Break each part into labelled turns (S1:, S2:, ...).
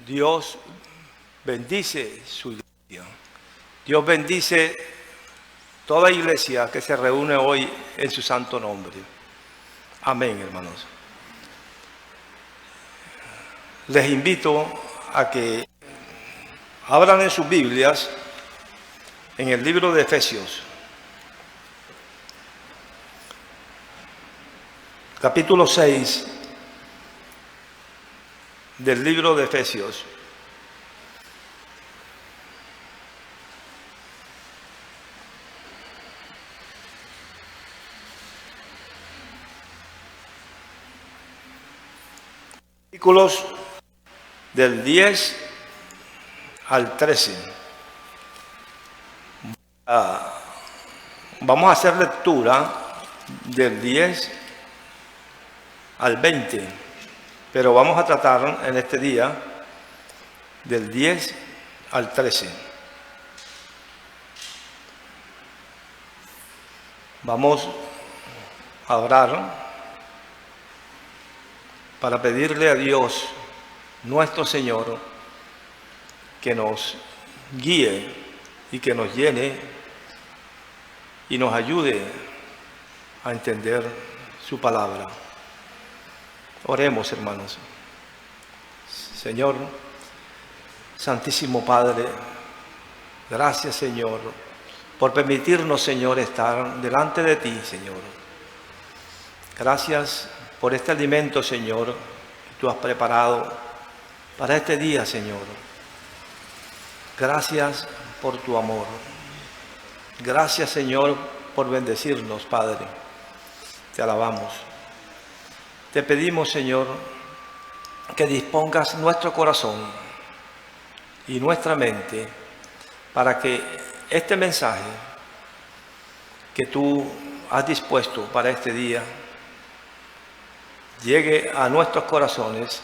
S1: Dios bendice su iglesia. Dios bendice toda iglesia que se reúne hoy en su santo nombre. Amén, hermanos. Les invito a que abran en sus Biblias en el libro de Efesios, capítulo 6 del libro de Efesios. Versículos del 10 al 13. Vamos a hacer lectura del 10 al 20, pero vamos a tratar en este día del 10 al 13. Vamos a orar para pedirle a Dios, nuestro Señor, que nos guíe y que nos llene y nos ayude a entender su palabra. Oremos, hermanos. Señor, Santísimo Padre, gracias, Señor, por permitirnos, Señor, estar delante de ti, Señor. Gracias por este alimento, Señor, que tú has preparado para este día, Señor. Gracias por tu amor. Gracias, Señor, por bendecirnos, Padre. Te alabamos. Te pedimos, Señor, que dispongas nuestro corazón y nuestra mente para que este mensaje que tú has dispuesto para este día llegue a nuestros corazones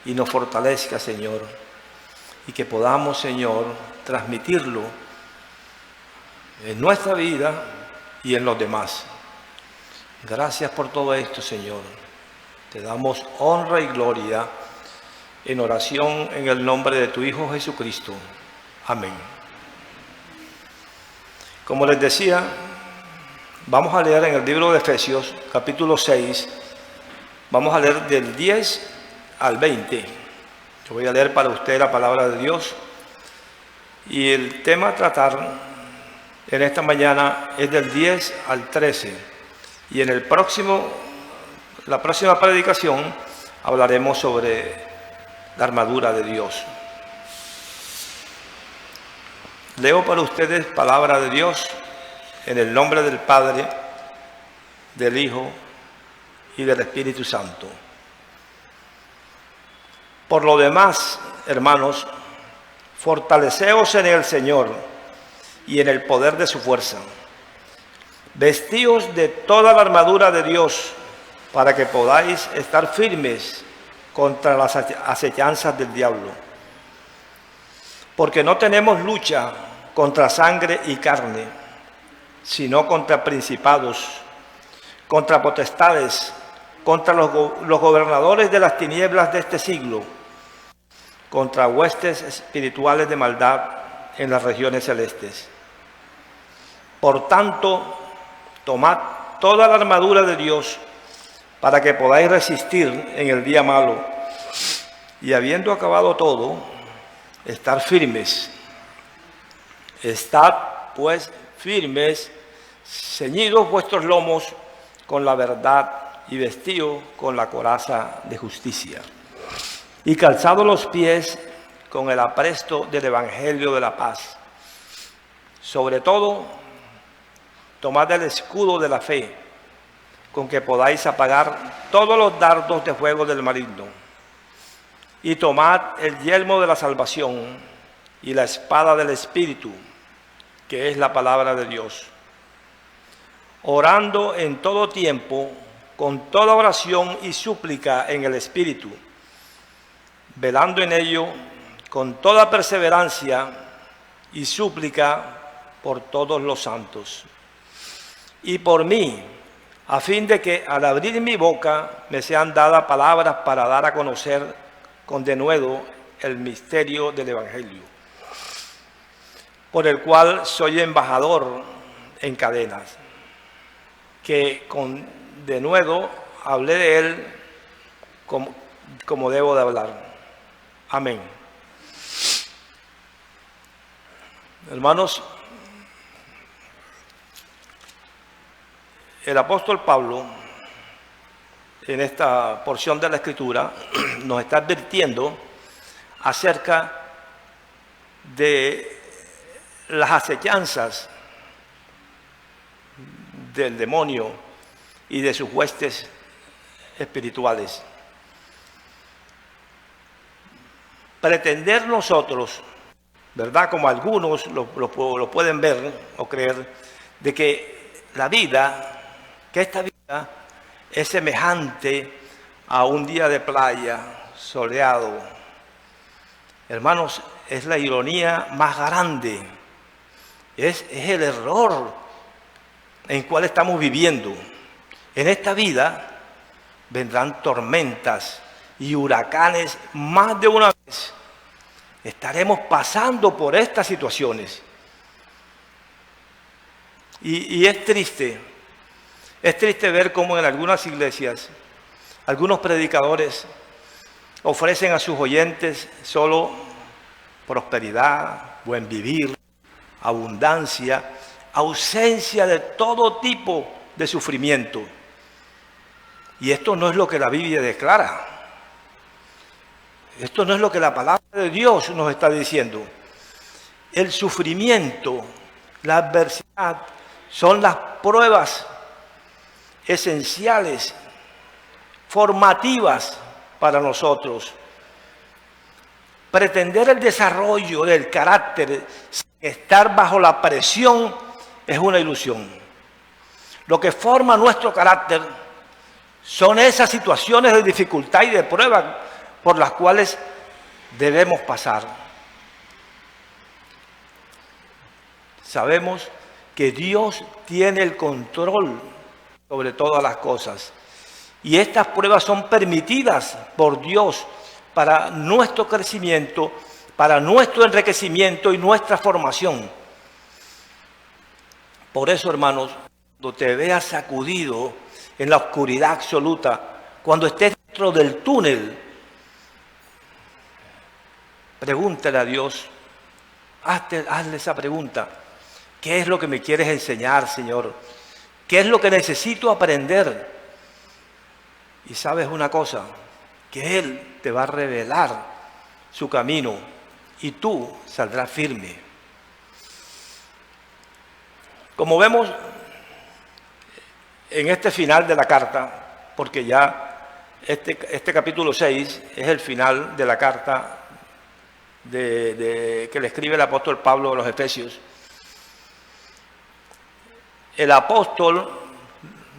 S1: y nos fortalezca, Señor, y que podamos, Señor, transmitirlo en nuestra vida y en los demás. Gracias por todo esto, Señor. Te damos honra y gloria en oración en el nombre de tu Hijo Jesucristo. Amén. Como les decía, vamos a leer en el libro de Efesios, capítulo 6, vamos a leer del 10 al 20. Yo voy a leer para usted la palabra de Dios. Y el tema a tratar en esta mañana es del 10 al 13. Y en la próxima predicación hablaremos sobre la armadura de Dios. Leo para ustedes palabra de Dios en el nombre del Padre, del Hijo y del Espíritu Santo. Por lo demás, hermanos, fortaleceos en el Señor y en el poder de su fuerza. Vestíos de toda la armadura de Dios para que podáis estar firmes contra las acechanzas del diablo. Porque no tenemos lucha contra sangre y carne, sino contra principados, contra potestades, contra los gobernadores de las tinieblas de este siglo, contra huestes espirituales de maldad en las regiones celestes. Por tanto, tomad toda la armadura de Dios para que podáis resistir en el día malo, y habiendo acabado todo, estar firmes. Estad pues firmes, ceñidos vuestros lomos con la verdad y vestidos con la coraza de justicia, y calzados los pies con el apresto del evangelio de la paz. Sobre todo, tomad el escudo de la fe, con que podáis apagar todos los dardos de fuego del maligno. Y tomad el yelmo de la salvación y la espada del Espíritu, que es la palabra de Dios, orando en todo tiempo, con toda oración y súplica en el Espíritu, velando en ello con toda perseverancia y súplica por todos los santos. Y por mí, a fin de que al abrir mi boca me sean dadas palabras para dar a conocer con denuedo el misterio del Evangelio, por el cual soy embajador en cadenas, que con denuedo hablé de él como debo de hablar. Amén. Hermanos, el apóstol Pablo, en esta porción de la Escritura, nos está advirtiendo acerca de las acechanzas del demonio y de sus huestes espirituales. Pretender nosotros, ¿verdad?, como algunos lo pueden ver o creer, de que esta vida es semejante a un día de playa soleado. Hermanos, es la ironía más grande, es el error en el cual estamos viviendo. En esta vida vendrán tormentas y huracanes más de una vez. Estaremos pasando por estas situaciones. Y es triste ver cómo en algunas iglesias, algunos predicadores ofrecen a sus oyentes solo prosperidad, buen vivir, abundancia, ausencia de todo tipo de sufrimiento. Y esto no es lo que la Biblia declara. Esto no es lo que la palabra de Dios nos está diciendo. El sufrimiento, la adversidad, son las pruebas esenciales, formativas para nosotros. Pretender el desarrollo del carácter sin estar bajo la presión es una ilusión. Lo que forma nuestro carácter son esas situaciones de dificultad y de prueba por las cuales debemos pasar. Sabemos que Dios tiene el control sobre todas las cosas. Y estas pruebas son permitidas por Dios para nuestro crecimiento, para nuestro enriquecimiento y nuestra formación. Por eso, hermanos, cuando te veas sacudido en la oscuridad absoluta, cuando estés dentro del túnel, pregúntale a Dios, hazle esa pregunta. ¿Qué es lo que me quieres enseñar, Señor? ¿Qué es lo que necesito aprender? Y sabes una cosa, que Él te va a revelar su camino y tú saldrás firme. Como vemos en este final de la carta, porque ya este capítulo 6 es el final de la carta que le escribe el apóstol Pablo a los Efesios. El apóstol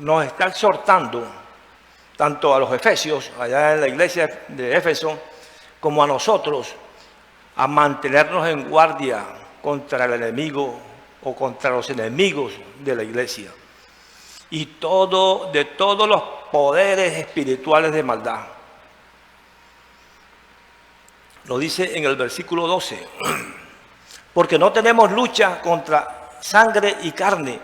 S1: nos está exhortando tanto a los efesios, allá en la iglesia de Éfeso, como a nosotros, a mantenernos en guardia contra el enemigo o contra los enemigos de la iglesia. Y de todos los poderes espirituales de maldad. Lo dice en el versículo 12. Porque no tenemos lucha contra sangre y carne,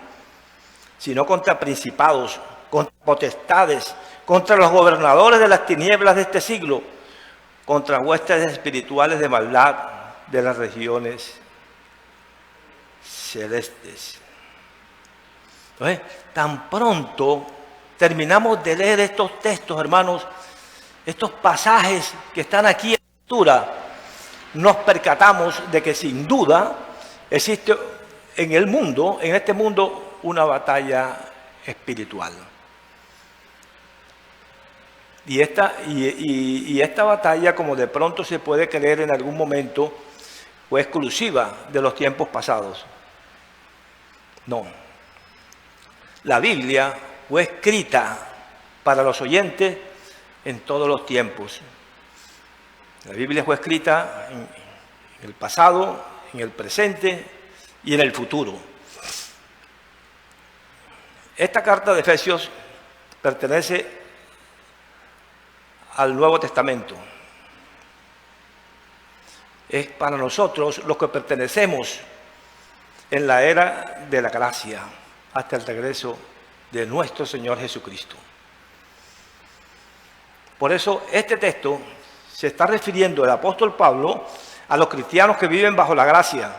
S1: sino contra principados, contra potestades, contra los gobernadores de las tinieblas de este siglo, contra huestes espirituales de maldad de las regiones celestes. Entonces, tan pronto terminamos de leer estos textos, hermanos, estos pasajes que están aquí en la Escritura, nos percatamos de que sin duda existe en este mundo, una batalla espiritual. Y esta batalla, como de pronto se puede creer en algún momento, fue exclusiva de los tiempos pasados. No. La Biblia fue escrita para los oyentes en todos los tiempos. La Biblia fue escrita en el pasado, en el presente y en el futuro. Esta carta de Efesios pertenece al Nuevo Testamento. es para nosotros los que pertenecemos en la era de la gracia hasta el regreso de nuestro Señor Jesucristo. Por eso este texto se está refiriendo el apóstol Pablo a los cristianos que viven bajo la gracia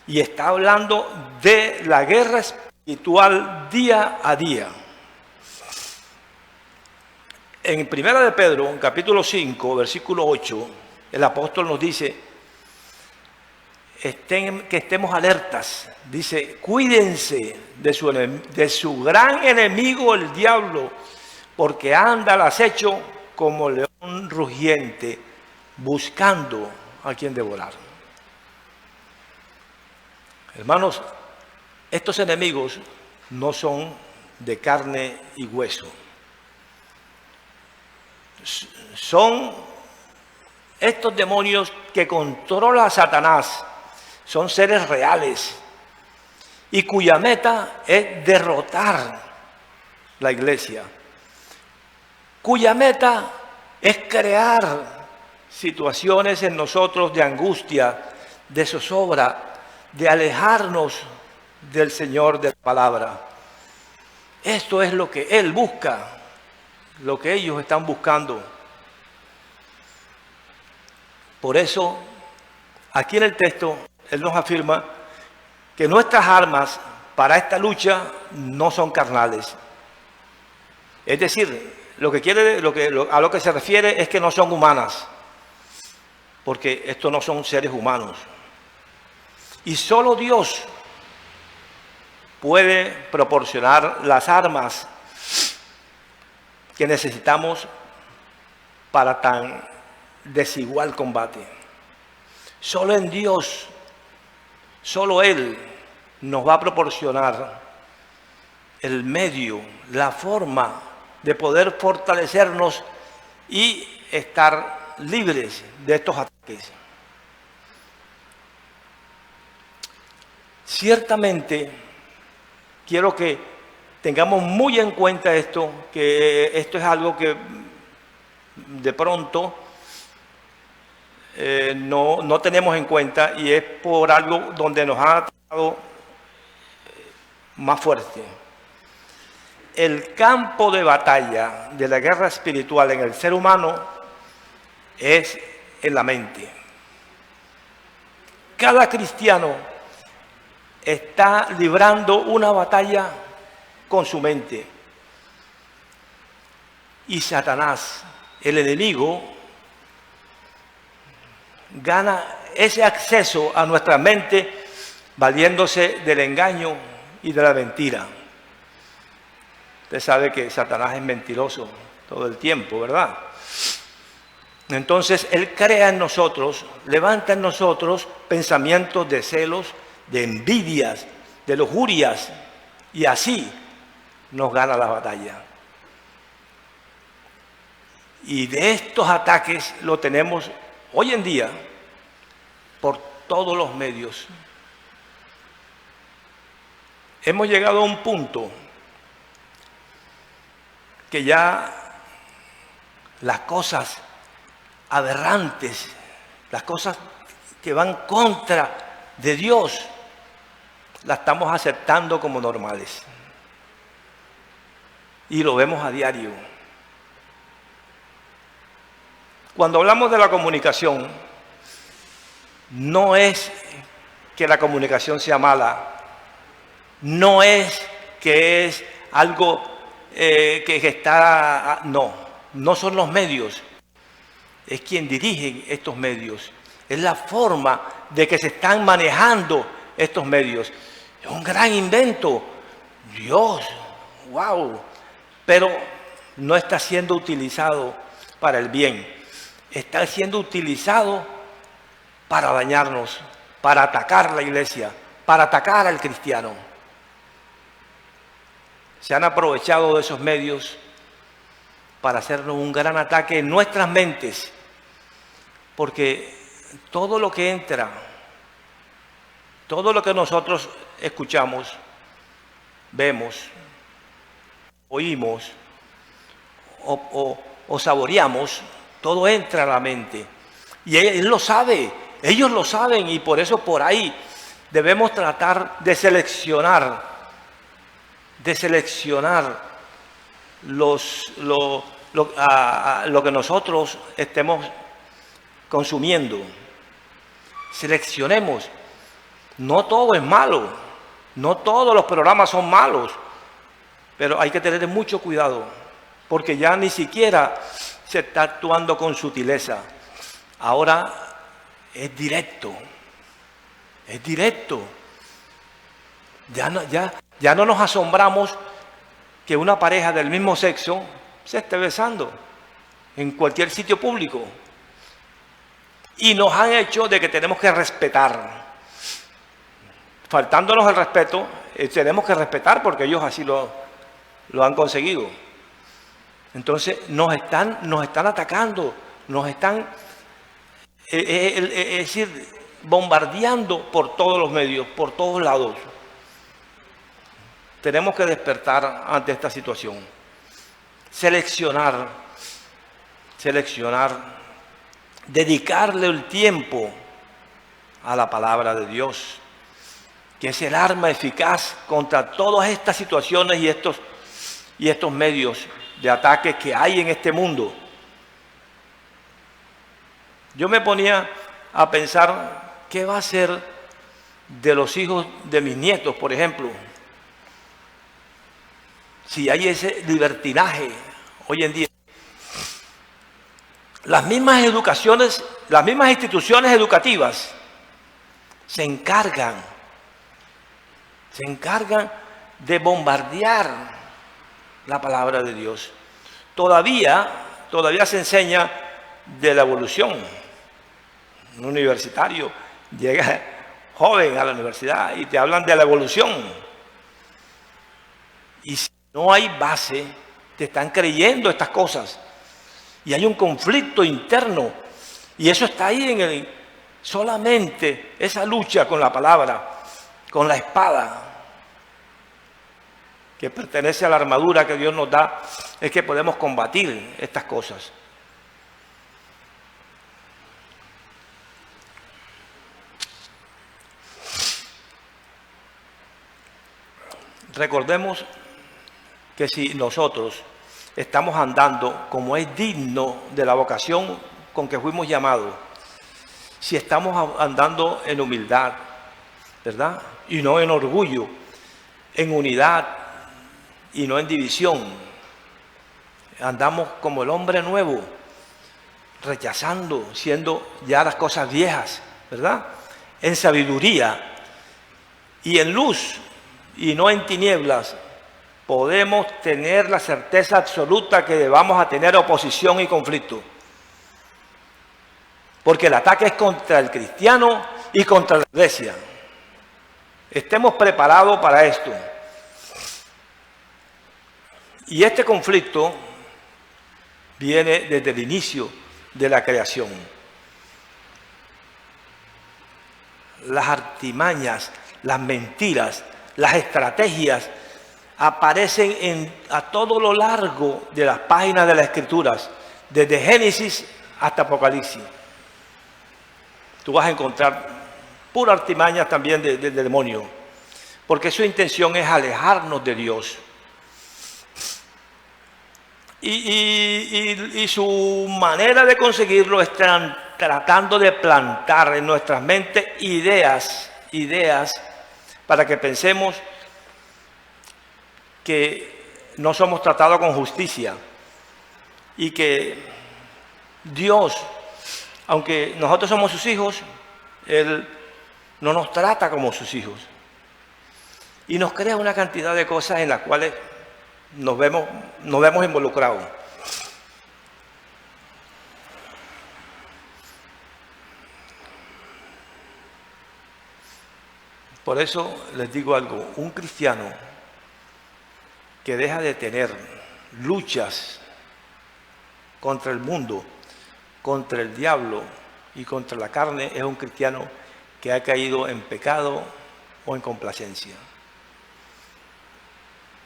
S1: y está hablando de la guerra espiritual día a día. En 1 de Pedro, capítulo 5, versículo 8, el apóstol nos dice que estemos alertas. Dice, cuídense de su gran enemigo, el diablo, porque anda al acecho como león rugiente, buscando a quien devorar. Hermanos, estos enemigos no son de carne y hueso. Son estos demonios que controla a Satanás, son seres reales y cuya meta es derrotar la iglesia, cuya meta es crear situaciones en nosotros de angustia, de zozobra, de alejarnos del Señor de la palabra. Esto es lo que Él busca, lo que ellos están buscando. Por eso, aquí en el texto, Él nos afirma que nuestras armas para esta lucha no son carnales. Es decir, a lo que se refiere es que no son humanas, porque estos no son seres humanos. Y solo Dios puede proporcionar las armas que necesitamos para tan desigual combate. Solo en Dios, solo Él nos va a proporcionar el medio, la forma de poder fortalecernos y estar libres de estos ataques. Ciertamente, quiero que tengamos muy en cuenta esto, que esto es algo que de pronto no tenemos en cuenta y es por algo donde nos ha atacado más fuerte. El campo de batalla de la guerra espiritual en el ser humano es en la mente. Cada cristiano está librando una batalla con su mente. Y Satanás, el enemigo, gana ese acceso a nuestra mente valiéndose del engaño y de la mentira. Usted sabe que Satanás es mentiroso todo el tiempo, ¿verdad? Entonces, Él crea en nosotros, levanta en nosotros pensamientos de celos, de envidias, de lujurias, y así nos gana la batalla. Y de estos ataques lo tenemos hoy en día por todos los medios. Hemos llegado a un punto que ya las cosas aberrantes, las cosas que van contra de Dios, las estamos aceptando como normales. Y lo vemos a diario. Cuando hablamos de la comunicación, no es que la comunicación sea mala, no es que es algo que está... No son los medios, es quien dirige estos medios, es la forma de que se están manejando estos medios. Es un gran invento, Dios, wow, pero no está siendo utilizado para el bien, está siendo utilizado para dañarnos, para atacar la iglesia, para atacar al cristiano. Se han aprovechado de esos medios para hacernos un gran ataque en nuestras mentes, porque todo lo que entra, todo lo que nosotros escuchamos, vemos, oímos o saboreamos, todo entra a la mente. Y Él lo sabe, Ellos lo saben y por eso por ahí debemos tratar de seleccionar lo que nosotros estemos consumiendo. Seleccionemos. No todo es malo, no todos los programas son malos, pero hay que tener mucho cuidado, porque ya ni siquiera se está actuando con sutileza. Ahora es directo, es directo. Ya no nos asombramos que una pareja del mismo sexo se esté besando en cualquier sitio público. Y nos han hecho de que tenemos que respetar. Faltándonos el respeto, tenemos que respetar porque ellos así lo han conseguido. Entonces nos están atacando, nos están, es decir, bombardeando por todos los medios, por todos lados. Tenemos que despertar ante esta situación. Seleccionar, dedicarle el tiempo a la palabra de Dios, que es el arma eficaz contra todas estas situaciones y estos medios de ataque que hay en este mundo. Yo me ponía a pensar, ¿qué va a ser de los hijos de mis nietos, por ejemplo? Si hay ese libertinaje hoy en día. Las mismas instituciones educativas se encargan de bombardear la palabra de Dios. Todavía se enseña de la evolución. Un universitario llega joven a la universidad y te hablan de la evolución. Y si no hay base, te están creyendo estas cosas. Y hay un conflicto interno. Y eso está ahí solamente esa lucha con la palabra, con la espada, que pertenece a la armadura que Dios nos da, es que podemos combatir estas cosas. Recordemos que si nosotros estamos andando como es digno de la vocación con que fuimos llamados, si estamos andando en humildad, ¿verdad? Y no en orgullo, en unidad y no en división. Andamos como el hombre nuevo, rechazando, siendo ya las cosas viejas, ¿verdad? En sabiduría y en luz y no en tinieblas, podemos tener la certeza absoluta que vamos a tener oposición y conflicto. Porque el ataque es contra el cristiano y contra la iglesia. Estemos preparados para esto. Y este conflicto viene desde el inicio de la creación. Las artimañas, las mentiras, las estrategias aparecen a todo lo largo de las páginas de las Escrituras, desde Génesis hasta Apocalipsis. Tú vas a encontrar pura artimañas también del demonio, porque su intención es alejarnos de Dios. Y su manera de conseguirlo es tratando de plantar en nuestras mentes ideas para que pensemos que no somos tratados con justicia y que Dios, aunque nosotros somos sus hijos, Él no nos trata como sus hijos. Y nos crea una cantidad de cosas en las cuales nos vemos involucrados. Por eso les digo algo, un cristiano que deja de tener luchas contra el mundo, contra el diablo y contra la carne, es un cristiano que ha caído en pecado o en complacencia.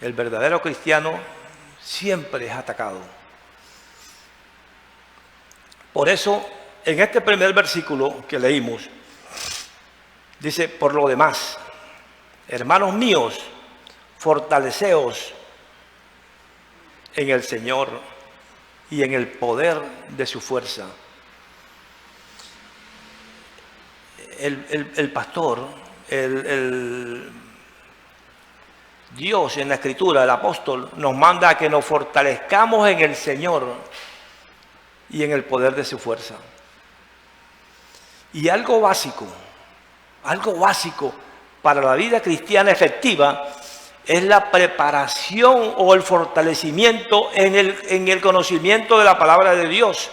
S1: El verdadero cristiano siempre es atacado. Por eso en este primer versículo que leímos, dice, por lo demás, hermanos míos, fortaleceos en el Señor y en el poder de su fuerza. El pastor, Dios en la Escritura, el apóstol, nos manda a que nos fortalezcamos en el Señor y en el poder de su fuerza. Y algo básico para la vida cristiana efectiva es la preparación o el fortalecimiento en el conocimiento de la palabra de Dios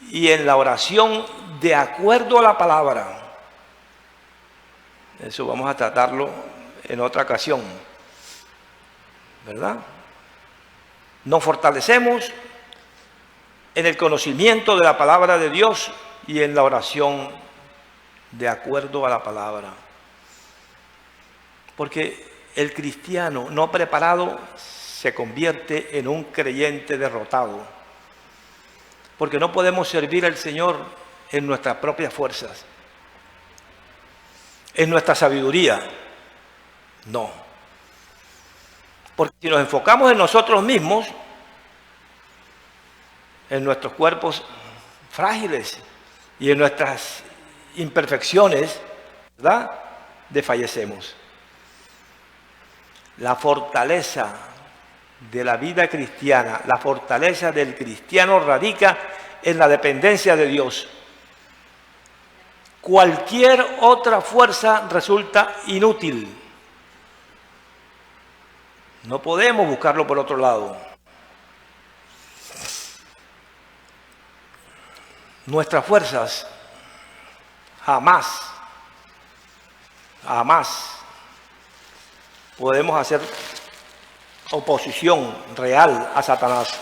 S1: y en la oración de acuerdo a la palabra. Eso vamos a tratarlo en otra ocasión, ¿verdad? Nos fortalecemos en el conocimiento de la palabra de Dios y en la oración de acuerdo a la palabra. Porque el cristiano no preparado se convierte en un creyente derrotado. Porque no podemos servir al Señor en nuestras propias fuerzas, en nuestra sabiduría. No. Porque si nos enfocamos en nosotros mismos, en nuestros cuerpos frágiles y en nuestras imperfecciones, ¿verdad?, desfallecemos. La fortaleza de la vida cristiana, la fortaleza del cristiano radica en la dependencia de Dios. Cualquier otra fuerza resulta inútil. No podemos buscarlo por otro lado. Nuestras fuerzas jamás podemos hacer oposición real a Satanás.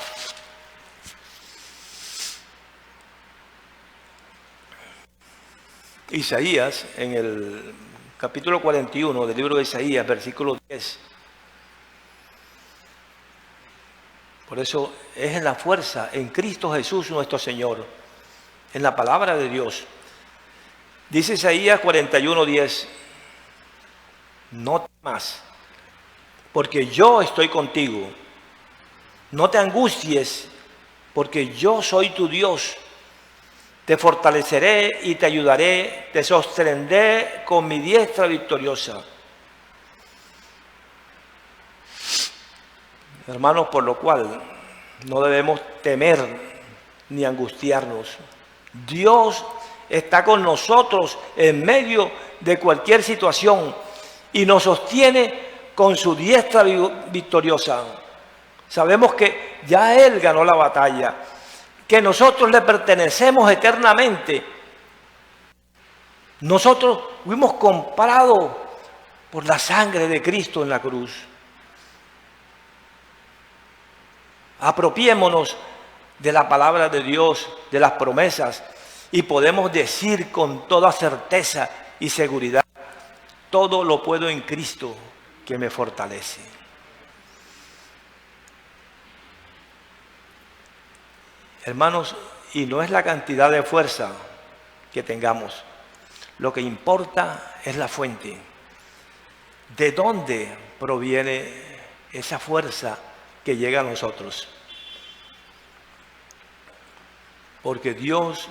S1: Isaías, en el capítulo 41 del libro de Isaías, versículo 10. Por eso es en la fuerza, en Cristo Jesús nuestro Señor, en la palabra de Dios. Dice Isaías 41, 10, no temas, porque yo estoy contigo. No te angusties, porque yo soy tu Dios. Te fortaleceré y te ayudaré, te sostendré con mi diestra victoriosa. Hermanos, por lo cual no debemos temer ni angustiarnos. Dios está con nosotros en medio de cualquier situación y nos sostiene con su diestra victoriosa. Sabemos que ya Él ganó la batalla, que nosotros le pertenecemos eternamente. Nosotros fuimos comprados por la sangre de Cristo en la cruz. Apropiémonos de la palabra de Dios, de las promesas, y podemos decir con toda certeza y seguridad, todo lo puedo en Cristo que me fortalece. Hermanos, y no es la cantidad de fuerza que tengamos, lo que importa es la fuente. ¿De dónde proviene esa fuerza que llega a nosotros? Porque Dios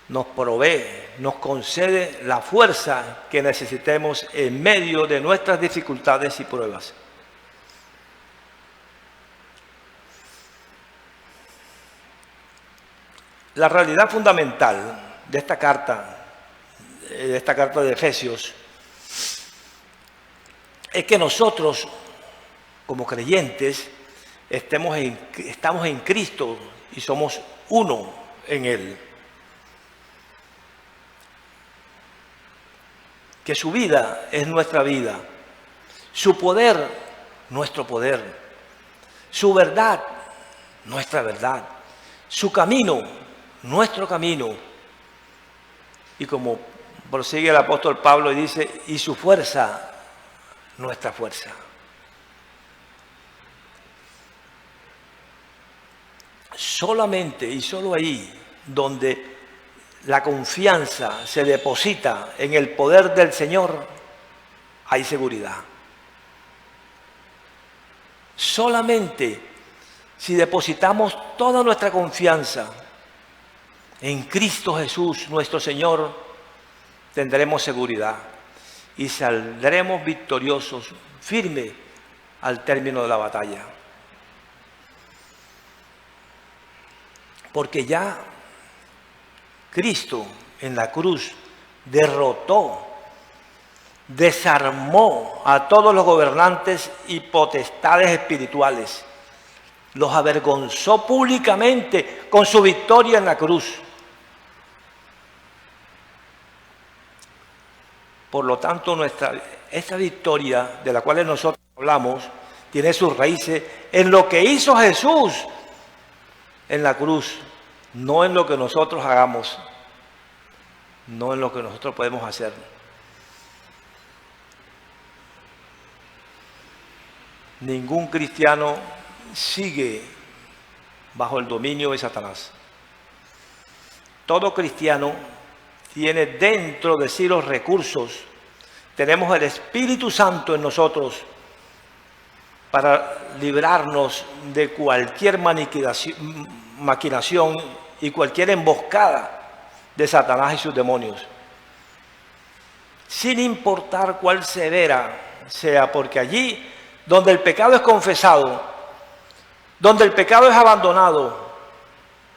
S1: nos provee, nos concede la fuerza que necesitemos en medio de nuestras dificultades y pruebas. La realidad fundamental de esta carta de Efesios, es que nosotros, como creyentes, estamos en Cristo y somos uno en Él. Que su vida es nuestra vida, su poder, nuestro poder, su verdad, nuestra verdad, su camino, nuestro camino. Y como prosigue el apóstol Pablo y dice, y su fuerza, nuestra fuerza. Solamente y solo ahí donde la confianza se deposita en el poder del Señor, hay seguridad. Solamente si depositamos toda nuestra confianza en Cristo Jesús, nuestro Señor, tendremos seguridad y saldremos victoriosos, firmes al término de la batalla. Porque ya Cristo en la cruz derrotó, desarmó a todos los gobernantes y potestades espirituales. Los avergonzó públicamente con su victoria en la cruz. Por lo tanto, esta victoria de la cual nosotros hablamos tiene sus raíces en lo que hizo Jesús en la cruz, no en lo que nosotros hagamos, no en lo que nosotros podemos hacer. Ningún cristiano sigue bajo el dominio de Satanás. Todo cristiano tiene dentro de sí los recursos. Tenemos el Espíritu Santo en nosotros para librarnos de cualquier maquinación y cualquier emboscada de Satanás y sus demonios. Sin importar cuál severa sea, porque allí donde el pecado es confesado, donde el pecado es abandonado,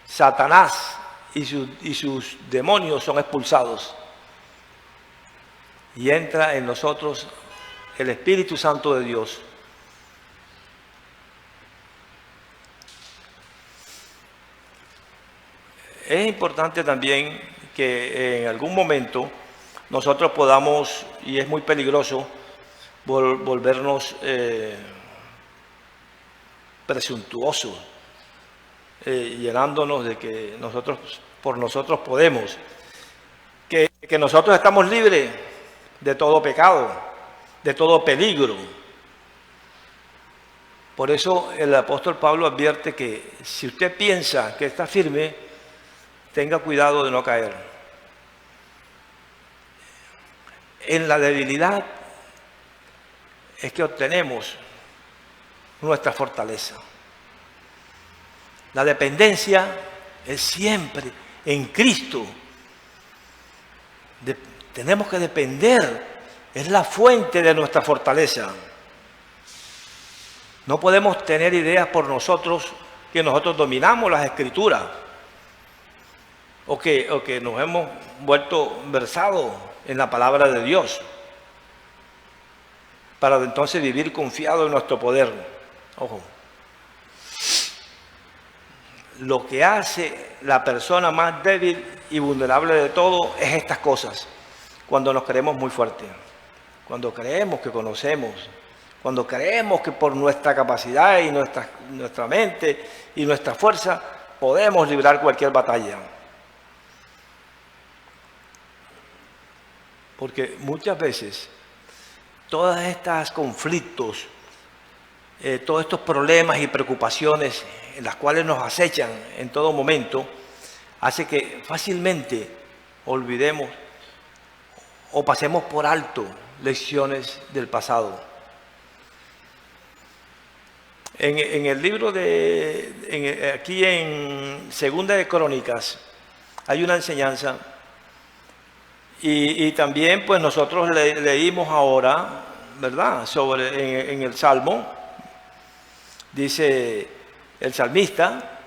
S1: Satanás y sus demonios son expulsados. Y entra en nosotros el Espíritu Santo de Dios. Es importante también que en algún momento nosotros podamos, y es muy peligroso, volvernos presuntuosos, llenándonos de que por nosotros podemos, que nosotros estamos libres de todo pecado, de todo peligro. Por eso el apóstol Pablo advierte que si usted piensa que está firme, tenga cuidado de no caer. En la debilidad es que obtenemos nuestra fortaleza. La dependencia es siempre en Cristo. Tenemos que depender, es la fuente de nuestra fortaleza. No podemos tener ideas por nosotros que nosotros dominamos las Escrituras o que nos hemos vuelto versados en la palabra de Dios para entonces vivir confiado en nuestro poder. Ojo. Lo que hace la persona más débil y vulnerable de todo es estas cosas. Cuando nos creemos muy fuertes, cuando creemos que conocemos, cuando creemos que por nuestra capacidad y nuestra mente y nuestra fuerza podemos librar cualquier batalla. Porque muchas veces todos estos conflictos, todos estos problemas y preocupaciones en las cuales nos acechan en todo momento, hace que fácilmente olvidemos o pasemos por alto lecciones del pasado. En el libro aquí en Segunda de Crónicas hay una enseñanza y también pues nosotros leímos ahora, ¿verdad? En el Salmo, dice el salmista: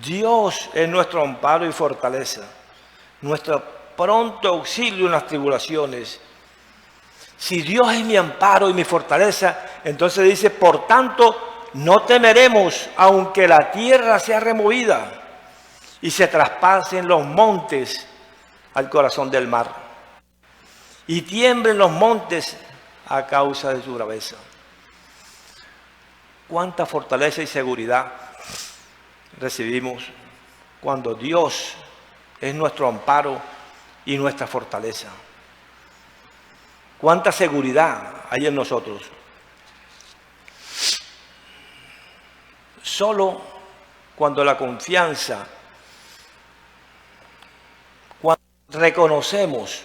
S1: Dios es nuestro amparo y fortaleza, nuestro pronto auxilio en las tribulaciones. Si Dios es mi amparo y mi fortaleza, entonces dice: por tanto, no temeremos, aunque la tierra sea removida y se traspasen los montes al corazón del mar, y tiemblen los montes a causa de su braveza. Cuánta fortaleza y seguridad recibimos cuando Dios es nuestro amparo y nuestra fortaleza. Cuánta seguridad hay en nosotros. Solo cuando la confianza reconocemos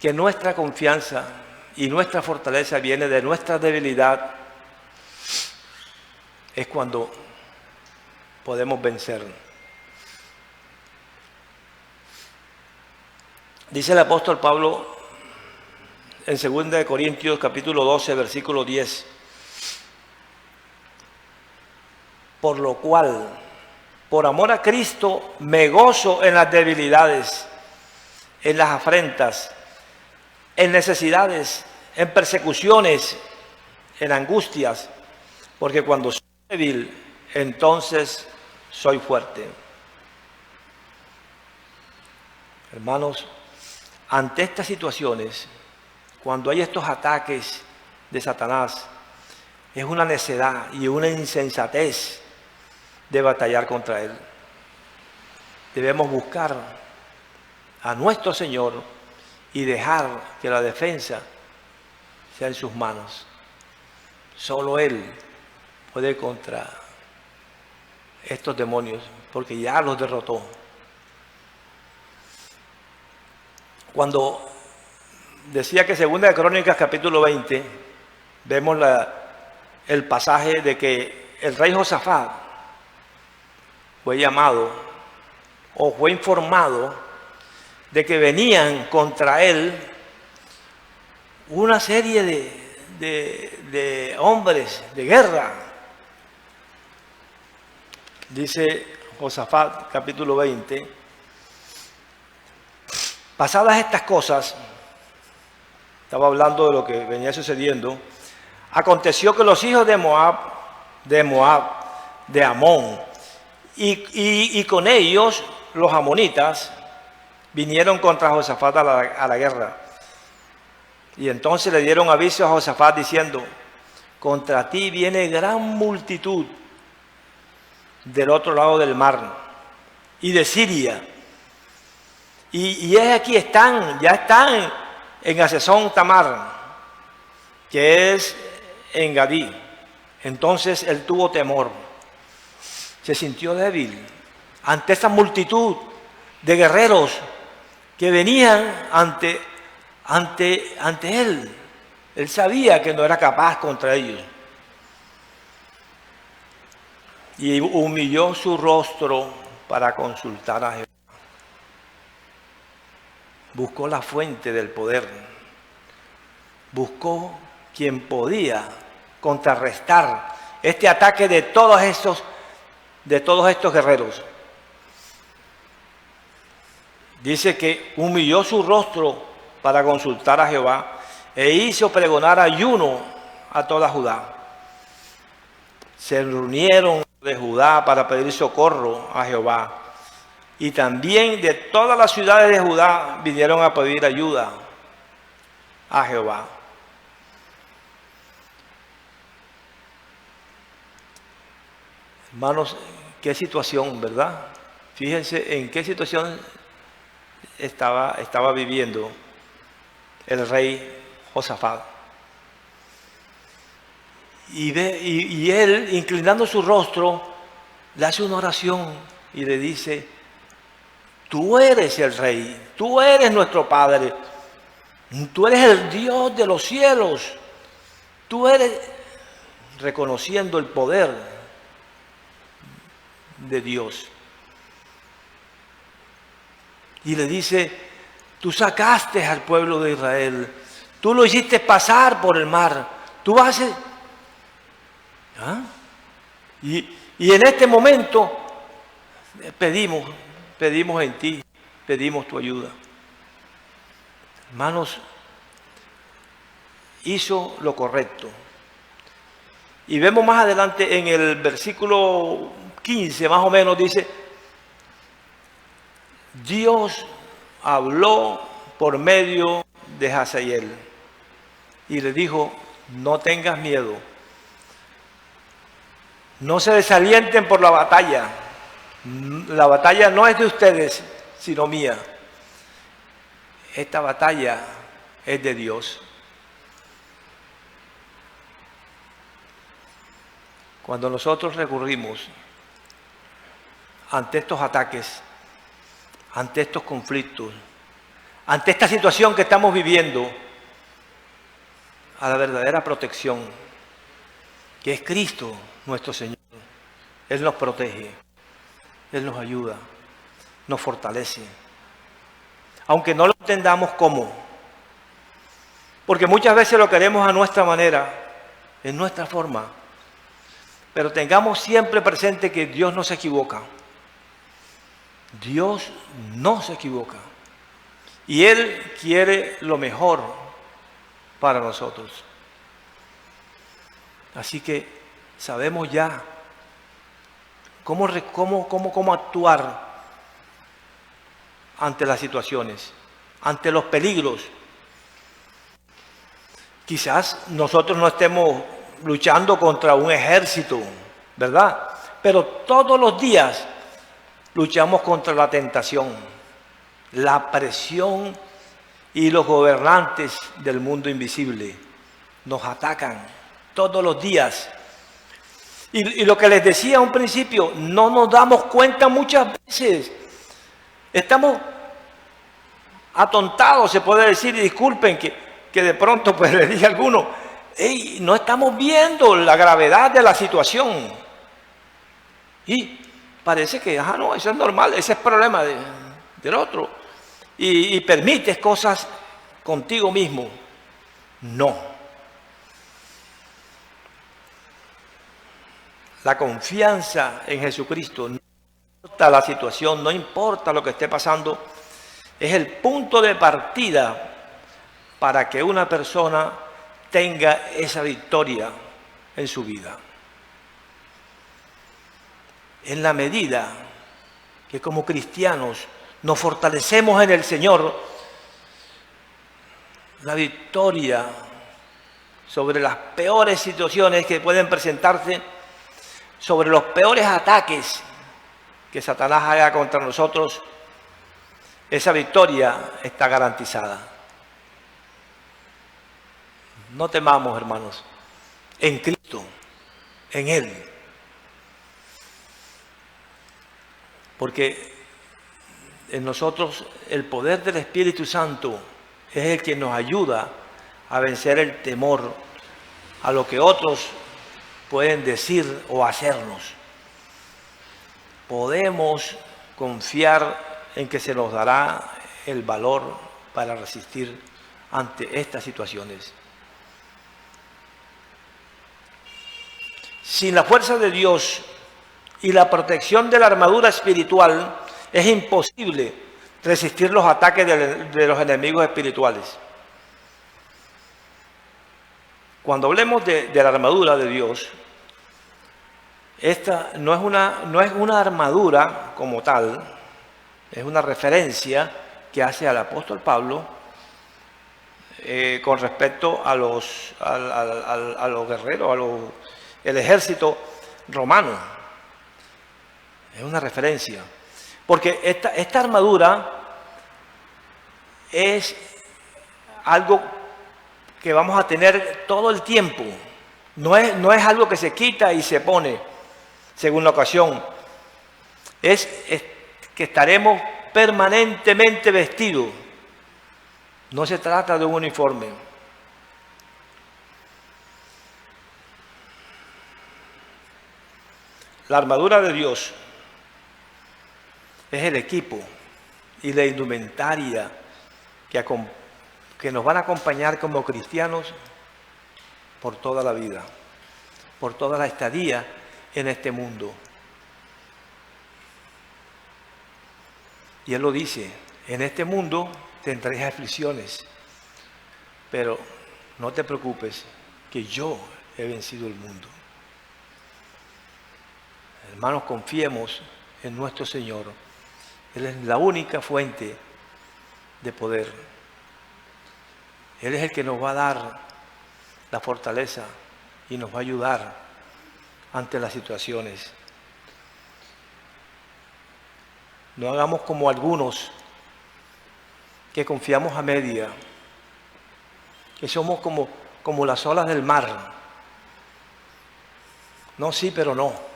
S1: que nuestra confianza y nuestra fortaleza viene de nuestra debilidad, es cuando podemos vencer. Dice el apóstol Pablo en 2 Corintios capítulo 12, versículo 10, por lo cual, por amor a Cristo, me gozo en las debilidades, en las afrentas, en necesidades, en persecuciones, en angustias, porque cuando soy débil, entonces soy fuerte. Hermanos, ante estas situaciones, cuando hay estos ataques de Satanás, es una necedad y una insensatez de batallar contra él. Debemos buscar a nuestro Señor y dejar que la defensa sea en sus manos. Solo Él puede contra estos demonios, porque ya los derrotó. Cuando decía que 2 Crónicas capítulo 20, vemos el pasaje de que el rey Josafat fue llamado o fue informado de que venían contra él una serie de hombres de guerra. Dice Josafat capítulo 20, pasadas estas cosas, estaba hablando de lo que venía sucediendo, aconteció que los hijos de Moab, de Amón, y con ellos los amonitas, vinieron contra Josafat a la guerra. Y entonces le dieron aviso a Josafat diciendo, contra ti viene gran multitud del otro lado del mar y de Siria. Y es aquí ya están en Hazezón Tamar, que es en Gadí. Entonces él tuvo temor, se sintió débil ante esa multitud de guerreros que venían ante él. Él sabía que no era capaz contra ellos. Y humilló su rostro para consultar a Jehová. Buscó la fuente del poder. Buscó quien podía contrarrestar este ataque de todos estos guerreros. Dice que humilló su rostro para consultar a Jehová e hizo pregonar ayuno a toda Judá. Se reunieron de Judá para pedir socorro a Jehová. Y también de todas las ciudades de Judá vinieron a pedir ayuda a Jehová. Hermanos, qué situación, ¿verdad? Fíjense en qué situación estaba viviendo el rey Josafat. Y él, inclinando su rostro, le hace una oración y le dice, tú eres el rey, tú eres nuestro Padre, tú eres el Dios de los cielos, tú eres, reconociendo el poder de Dios. Y le dice, tú sacaste al pueblo de Israel, tú lo hiciste pasar por el mar, tú haces... ¿Ah? Y en este momento pedimos en ti, pedimos tu ayuda. Hermanos, hizo lo correcto. Y vemos más adelante en el versículo 15, más o menos, dice, Dios habló por medio de Hazael y le dijo, no tengas miedo, no se desalienten por la batalla no es de ustedes, sino mía. Esta batalla es de Dios. Cuando nosotros recurrimos ante estos ataques, ante estos conflictos, ante esta situación que estamos viviendo, a la verdadera protección, que es Cristo nuestro Señor. Él nos protege, Él nos ayuda, nos fortalece. Aunque no lo entendamos cómo, porque muchas veces lo queremos a nuestra manera, en nuestra forma, pero tengamos siempre presente que Dios no se equivoca. Dios no se equivoca. Y Él quiere lo mejor para nosotros. Así que sabemos ya cómo actuar ante las situaciones, ante los peligros. Quizás nosotros no estemos luchando contra un ejército, ¿verdad? Pero todos los días luchamos contra la tentación, la presión y los gobernantes del mundo invisible. Nos atacan todos los días. Y lo que les decía a un principio, no nos damos cuenta muchas veces. Estamos atontados, se puede decir, y disculpen que de pronto pues les dije a alguno, hey, no estamos viendo la gravedad de la situación. Y parece que, no, eso es normal, ese es problema del otro. Y permites cosas contigo mismo. No. La confianza en Jesucristo, no importa la situación, no importa lo que esté pasando, es el punto de partida para que una persona tenga esa victoria en su vida. En la medida que como cristianos nos fortalecemos en el Señor, la victoria sobre las peores situaciones que pueden presentarse, sobre los peores ataques que Satanás haga contra nosotros, esa victoria está garantizada. No temamos, hermanos, en Cristo, en Él. Porque en nosotros el poder del Espíritu Santo es el que nos ayuda a vencer el temor a lo que otros pueden decir o hacernos. Podemos confiar en que se nos dará el valor para resistir ante estas situaciones. Sin la fuerza de Dios y la protección de la armadura espiritual, es imposible resistir los ataques de los enemigos espirituales. Cuando hablemos de la armadura de Dios, esta no es una armadura como tal, es una referencia que hace al apóstol Pablo con respecto a los guerreros, el ejército romano. Es una referencia. Porque esta armadura es algo que vamos a tener todo el tiempo. No es algo que se quita y se pone según la ocasión. Es que estaremos permanentemente vestidos. No se trata de un uniforme. La armadura de Dios es el equipo y la indumentaria que nos van a acompañar como cristianos por toda la vida, por toda la estadía en este mundo. Y Él lo dice, en este mundo tendréis aflicciones, pero no te preocupes, que yo he vencido el mundo. Hermanos, confiemos en nuestro Señor. Él es la única fuente de poder. Él es el que nos va a dar la fortaleza y nos va a ayudar ante las situaciones. No hagamos como algunos que confiamos a media, que somos como las olas del mar. No, sí, pero no.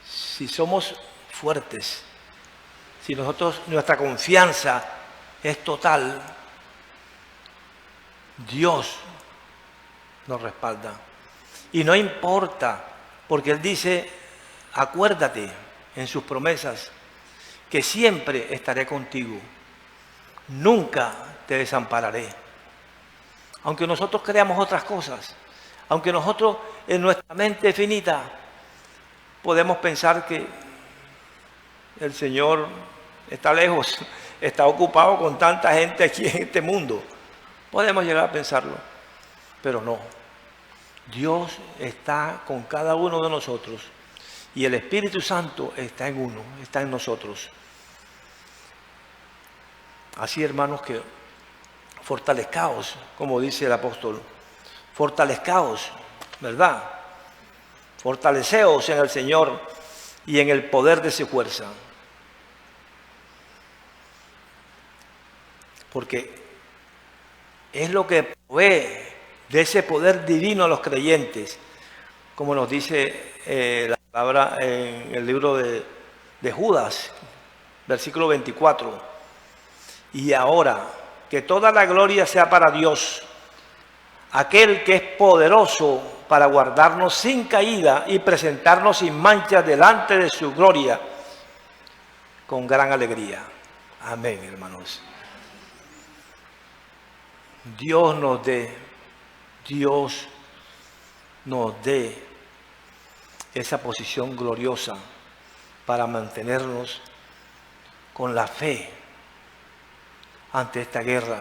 S1: Si somos fuertes, si nuestra confianza es total, Dios nos respalda. Y no importa, porque Él dice, acuérdate en sus promesas, que siempre estaré contigo, nunca te desampararé. Aunque nosotros creamos otras cosas, aunque nosotros en nuestra mente finita podemos pensar que el Señor está lejos, está ocupado con tanta gente aquí en este mundo, podemos llegar a pensarlo, pero no. Dios está con cada uno de nosotros y el Espíritu Santo está en uno, está en nosotros. Así, hermanos, que fortalezcaos, como dice el apóstol, fortalezcaos, ¿verdad? Fortaleceos en el Señor y en el poder de su fuerza. Porque es lo que provee de ese poder divino a los creyentes, como nos dice la palabra en el libro de Judas, versículo 24. Y ahora, que toda la gloria sea para Dios, aquel que es poderoso para guardarnos sin caída y presentarnos sin mancha delante de su gloria, con gran alegría. Amén, hermanos. Dios nos dé esa posición gloriosa para mantenernos con la fe ante esta guerra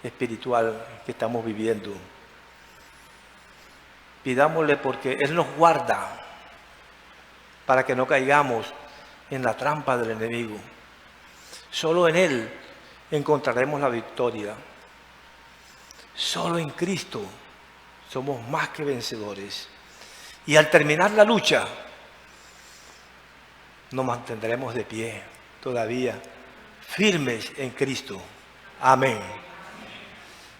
S1: espiritual que estamos viviendo. Pidámosle porque Él nos guarda para que no caigamos en la trampa del enemigo. Solo en Él encontraremos la victoria. Solo en Cristo somos más que vencedores. Y al terminar la lucha, nos mantendremos de pie todavía, firmes en Cristo. Amén.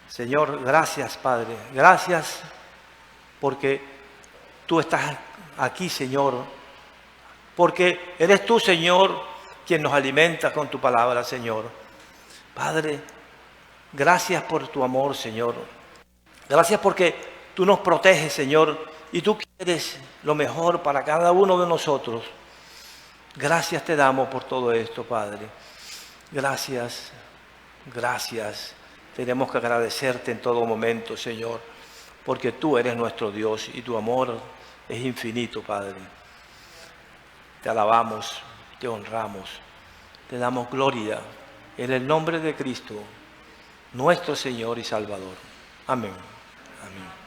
S1: Señor, gracias, Padre. Gracias porque tú estás aquí, Señor. Porque eres tú, Señor, quien nos alimenta con tu palabra, Señor. Padre, gracias por tu amor, Señor. Gracias porque tú nos proteges, Señor, y tú quieres lo mejor para cada uno de nosotros. Gracias te damos por todo esto, Padre. Gracias, gracias. Tenemos que agradecerte en todo momento, Señor, porque tú eres nuestro Dios y tu amor es infinito, Padre. Te alabamos, te honramos, te damos gloria en el nombre de Cristo, nuestro Señor y Salvador. Amén. Amén.